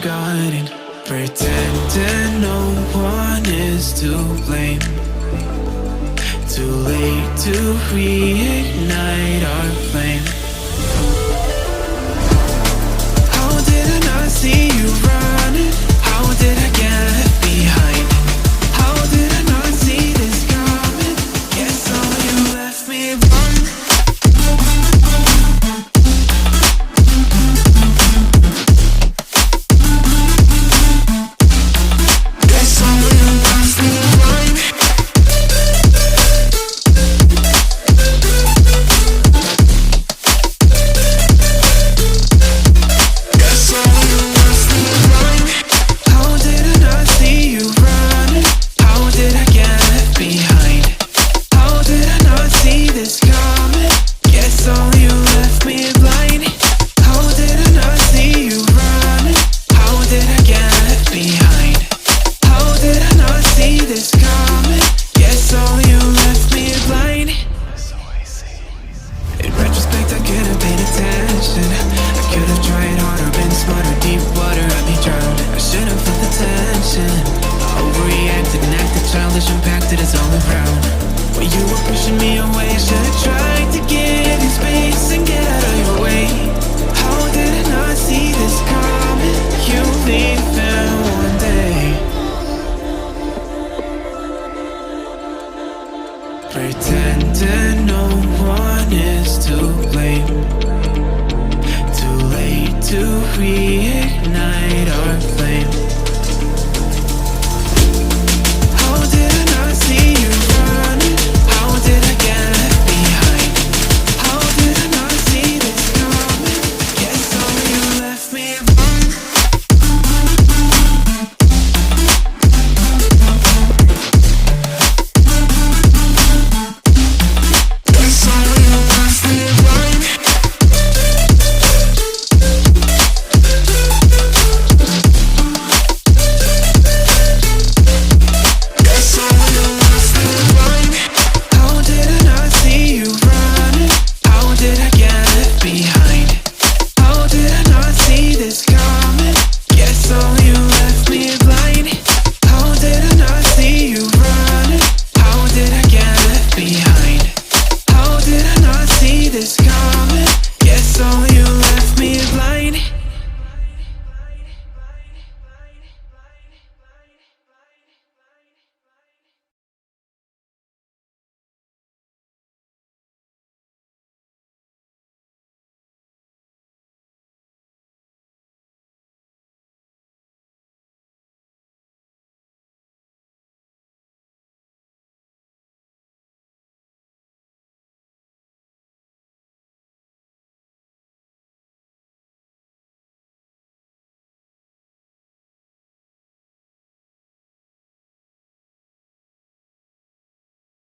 forgotten, pretending no one is to blame. Too late to reignite our flame. How did I not see you running? How did I get left behind? How did I not see this coming? Guess all you left me run. Overreacted and acted childish, impacted us all around. When you were pushing me away, I should've tried.